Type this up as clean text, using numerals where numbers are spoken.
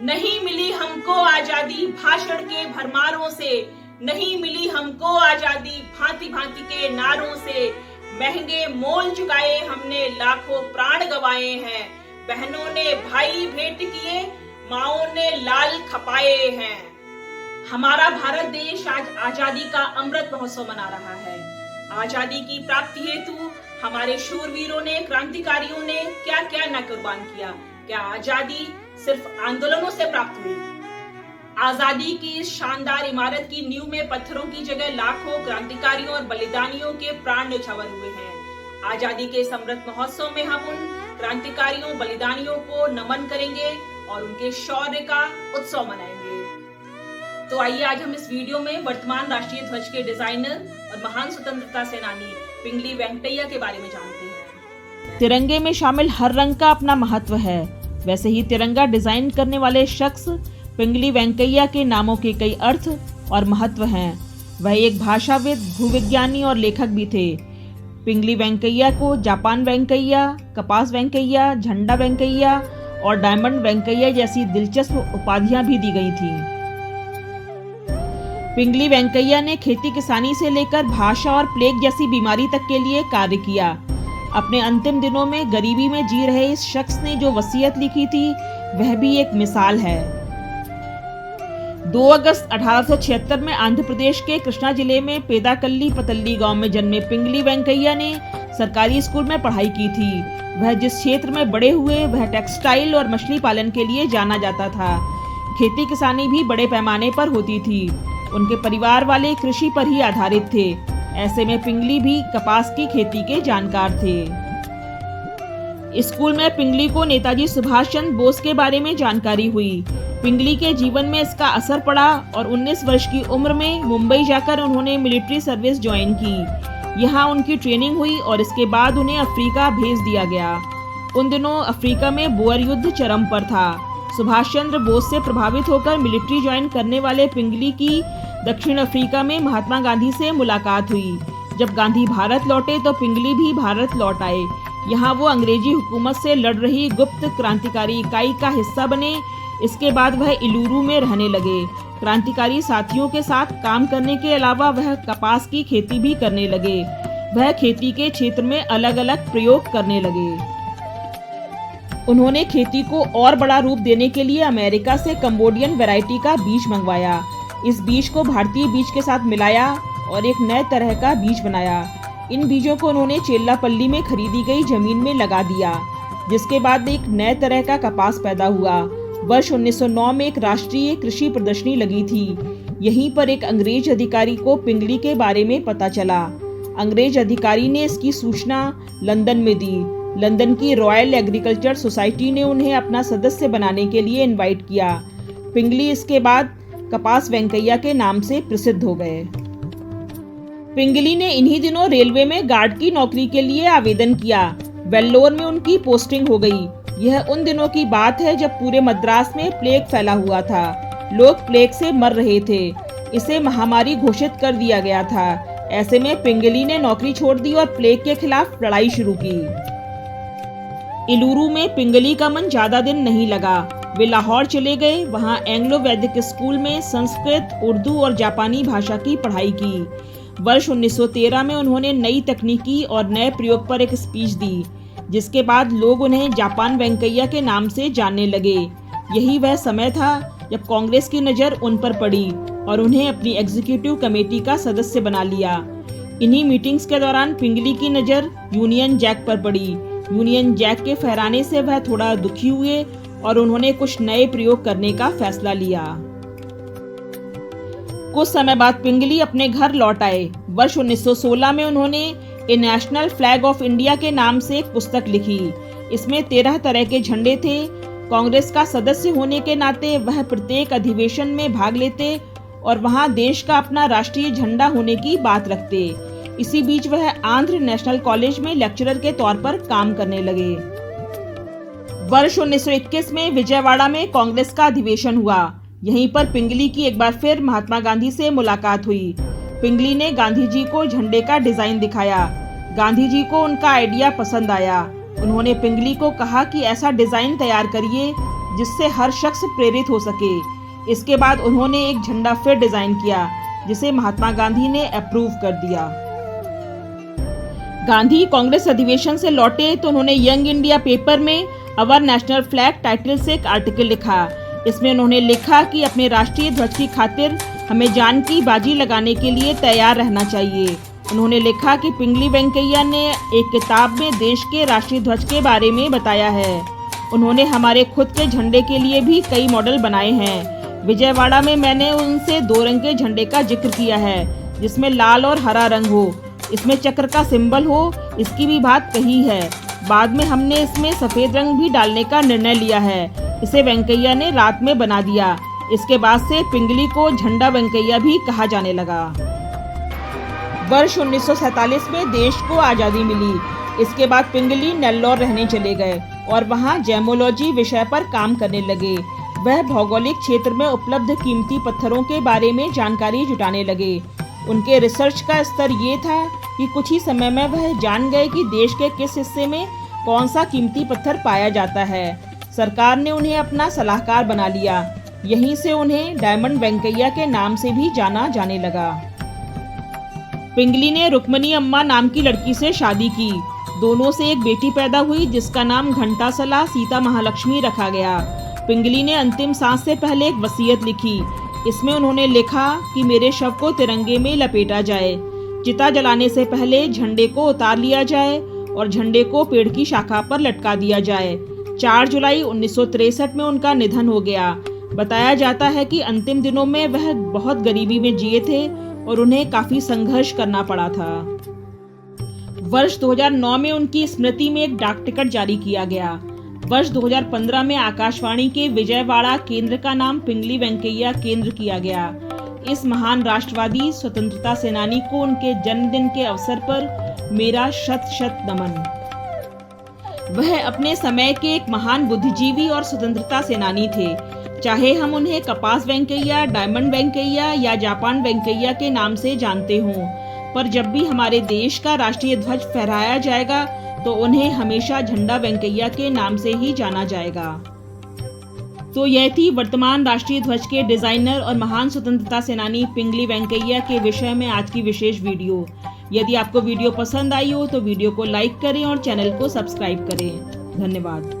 नहीं मिली हमको आजादी भाषण के भरमारों से, नहीं मिली हमको आजादी भांति भांति के नारों से। महंगे मोल चुकाए हमने, लाखों प्राण गवाए हैं। बहनों ने भाई भेंट किए, माओं ने लाल खपाए हैं। हमारा भारत देश आज आजादी का अमृत महोत्सव मना रहा है। आजादी की प्राप्ति हेतु हमारे शूरवीरों ने, क्रांतिकारियों ने क्या क्या न कुर्बान किया। क्या आजादी सिर्फ आंदोलनों से प्राप्त हुई? आजादी की इस शानदार इमारत की नींव में पत्थरों की जगह लाखों क्रांतिकारियों और बलिदानियों के प्राण न्यौछावर हुए हैं। आजादी के इस अमृत महोत्सव में हम उन क्रांतिकारियों, बलिदानियों को नमन करेंगे और उनके शौर्य का उत्सव मनाएंगे। तो आइए आज हम इस वीडियो में वर्तमान राष्ट्रीय ध्वज के डिजाइनर और महान स्वतंत्रता सेनानी पिंगली वेंकटैया के बारे में जानते हैं। तिरंगे में शामिल हर रंग का अपना महत्व है। वैसे ही तिरंगा डिजाइन करने वाले शख्स पिंगली वेंकैया के नामों के कई अर्थ और महत्व हैं। वह एक भाषाविद, भूविज्ञानी और लेखक भी थे। पिंगली वेंकैया को जापान वेंकैया, कपास वेंकैया, झंडा वेंकैया और डायमंड वेंकैया जैसी दिलचस्प उपाधियां भी दी गई थी। पिंगली वेंकैया ने खेती किसानी से लेकर भाषा और प्लेग जैसी बीमारी तक के लिए कार्य किया। अपने अंतिम दिनों में गरीबी में जी रहे इस शख्स ने जो वसीयत लिखी थी वह भी एक मिसाल है। 2 अगस्त 1876 में आंध्र प्रदेश के कृष्णा जिले में पेदाकल्ली पतल्ली गांव में जन्मे पिंगली वेंकैया ने सरकारी स्कूल में पढ़ाई की थी। वह जिस क्षेत्र में बड़े हुए वह टेक्सटाइल और मछली पालन के लिए जाना जाता था। खेती किसानी भी बड़े पैमाने पर होती थी। उनके परिवार वाले कृषि पर ही आधारित थे। ऐसे में पिंगली भी कपास की खेती के जानकार थे। स्कूल में पिंगली को नेताजी सुभाष चंद्र बोस के बारे में जानकारी हुई। पिंगली के जीवन में इसका असर पड़ा और 19 वर्ष की उम्र में मुंबई जाकर उन्होंने मिलिट्री सर्विस ज्वाइन की। यहाँ उनकी ट्रेनिंग हुई और इसके बाद उन्हें अफ्रीका भेज दिया गया। उन दिनों अफ्रीका में बोअर युद्ध चरम पर था। सुभाष चंद्र बोस से प्रभावित होकर मिलिट्री ज्वाइन करने वाले पिंगली की दक्षिण अफ्रीका में महात्मा गांधी से मुलाकात हुई। जब गांधी भारत लौटे तो पिंगली भी भारत लौट आए। यहाँ वो अंग्रेजी हुकूमत से लड़ रही गुप्त क्रांतिकारी इकाई का हिस्सा बने। इसके बाद वह इलूरू में रहने लगे। क्रांतिकारी साथियों के साथ काम करने के अलावा वह कपास की खेती भी करने लगे। वह खेती के क्षेत्र में अलग अलग प्रयोग करने लगे। उन्होंने खेती को और बड़ा रूप देने के लिए अमेरिका से कंबोडियन वैरायटी का बीज मंगवाया। इस बीज को भारतीय बीज के साथ मिलाया और एक नए तरह का बीज बनाया। इन बीजों को उन्होंने चेल्लापल्ली में खरीदी गई जमीन में लगा दिया, जिसके बाद एक नए तरह का कपास पैदा हुआ। वर्ष 1909 में एक राष्ट्रीय कृषि प्रदर्शनी लगी थी। यहीं पर एक अंग्रेज अधिकारी को पिंगली के बारे में पता चला। अंग्रेज अधिकारी ने इसकी सूचना लंदन में दी। लंदन की रॉयल एग्रीकल्चर सोसाइटी ने उन्हें अपना सदस्य बनाने के लिए इनवाइट किया। पिंगली इसके बाद कपास वेंकैया के नाम से प्रसिद्ध हो गए। पिंगली ने इन्हीं दिनों रेलवे में गार्ड की नौकरी के लिए आवेदन किया। वेल्लोर में उनकी पोस्टिंग हो गई। यह उन दिनों की बात है जब पूरे मद्रास में प्लेग फैला हुआ था। लोग प्लेग से मर रहे थे। इसे महामारी घोषित कर दिया गया था। ऐसे में पिंगली ने नौकरी छोड़ दी और प्लेग के खिलाफ लड़ाई शुरू की। इलूरू में पिंगली का मन ज्यादा दिन नहीं लगा। वे लाहौर चले गए। वहां एंग्लो वैदिक स्कूल में संस्कृत, उर्दू और जापानी भाषा की पढ़ाई की। वर्ष 1913 में उन्होंने नई तकनीकी और नए प्रयोग पर एक स्पीच दी, जिसके बाद लोग उन्हें जापान वेंकैया के नाम से जानने लगे। यही वह समय था जब कांग्रेस की नज़र उन पर पड़ी और उन्हें अपनी एग्जीक्यूटिव कमेटी का सदस्य बना लिया। इन्हीं मीटिंग्स के दौरान पिंगली की नज़र यूनियन जैक पर पड़ी। यूनियन जैक के फहराने से वह थोड़ा दुखी हुए और उन्होंने कुछ नए प्रयोग करने का फैसला लिया। कुछ समय बाद पिंगली अपने घर लौट आए। वर्ष 1916 में उन्होंने ए नेशनल फ्लैग ऑफ इंडिया के नाम से एक पुस्तक लिखी। इसमें 13 तरह के झंडे थे। कांग्रेस का सदस्य होने के नाते वह प्रत्येक अधिवेशन में भाग लेते और वहां देश का अपना राष्ट्रीय झंडा होने की बात रखते। इसी बीच वह आंध्र नेशनल कॉलेज में लेक्चरर के तौर पर काम करने लगे। वर्ष 1921 में विजयवाड़ा में कांग्रेस का अधिवेशन हुआ। यहीं पर पिंगली की एक बार फिर महात्मा गांधी से मुलाकात हुई। पिंगली ने गांधी जी को झंडे का डिजाइन दिखाया। गांधी जी को उनका आइडिया पसंद आया। उन्होंने पिंगली को कहा कि ऐसा डिजाइन तैयार करिए जिससे हर शख्स प्रेरित हो सके। इसके बाद उन्होंने एक झंडा फिर डिजाइन किया जिसे महात्मा गांधी ने अप्रूव कर दिया। गांधी कांग्रेस अधिवेशन से लौटे तो उन्होंने यंग इंडिया पेपर में अवर नेशनल फ्लैग टाइटल से एक आर्टिकल लिखा। इसमें उन्होंने लिखा कि अपने राष्ट्रीय ध्वज की खातिर हमें जान की बाजी लगाने के लिए तैयार रहना चाहिए। उन्होंने लिखा कि पिंगली वेंकैया ने एक किताब में देश के राष्ट्रीय ध्वज के बारे में बताया है। उन्होंने हमारे खुद के झंडे के लिए भी कई मॉडल बनाए हैं। विजयवाड़ा में मैंने उनसे 2 रंग के झंडे का जिक्र किया है, जिसमें लाल और हरा रंग हो, इसमें चक्र का सिंबल हो, इसकी भी बात कही है। बाद में हमने इसमें सफेद रंग भी डालने का निर्णय लिया है। इसे वेंकैया ने रात में बना दिया। इसके बाद से पिंगली को झंडा वेंकैया भी कहा जाने लगा। वर्ष 1947 में देश को आज़ादी मिली। इसके बाद पिंगली नेल्लौर रहने चले गए और वहां जैमोलॉजी विषय पर काम करने लगे। वह भौगोलिक क्षेत्र में उपलब्ध कीमती पत्थरों के बारे में जानकारी जुटाने लगे। उनके रिसर्च का स्तर ये था कि कुछ ही समय में वह जान गए कि देश के किस हिस्से में कौन सा कीमती पत्थर पाया जाता है। सरकार ने उन्हें अपना सलाहकार बना लिया। यहीं से उन्हें डायमंड वेंकैया के नाम से भी जाना जाने लगा। पिंगली ने रुक्मणी अम्मा नाम की लड़की से शादी की। दोनों से एक बेटी पैदा हुई जिसका नाम घंटासला सीता महालक्ष्मी रखा गया। पिंगली ने अंतिम सांस से पहले एक वसीयत लिखी। इसमें उन्होंने लिखा कि मेरे शव को तिरंगे में लपेटा जाए, चिता जलाने से पहले झंडे को उतार लिया जाए और झंडे को पेड़ की शाखा पर लटका दिया जाए। 4 जुलाई 1963 में उनका निधन हो गया। बताया जाता है कि अंतिम दिनों में वह बहुत गरीबी में जिए थे और उन्हें काफी संघर्ष करना पड़ा था। वर्ष 2009 में उनकी स्मृति में एक डाक टिकट जारी किया गया। वर्ष 2015 में आकाशवाणी के विजयवाड़ा केंद्र का नाम पिंगली वेंकैया केंद्र किया गया। इस महान राष्ट्रवादी स्वतंत्रता सेनानी को उनके जन्मदिन के अवसर पर मेरा शत शत नमन। वह अपने समय के एक महान बुद्धिजीवी और स्वतंत्रता सेनानी थे। चाहे हम उन्हें कपास वेंकैया, डायमंड वेंकैया या जापान वेंकैया के नाम से जानते हों, पर जब भी हमारे देश का राष्ट्रीय ध्वज फहराया जाएगा तो उन्हें हमेशा झंडा वेंकैया के नाम से ही जाना जाएगा। तो यह थी वर्तमान राष्ट्रीय ध्वज के डिजाइनर और महान स्वतंत्रता सेनानी पिंगली वेंकैया के विषय में आज की विशेष वीडियो। यदि आपको वीडियो पसंद आई हो तो वीडियो को लाइक करें और चैनल को सब्सक्राइब करें। धन्यवाद।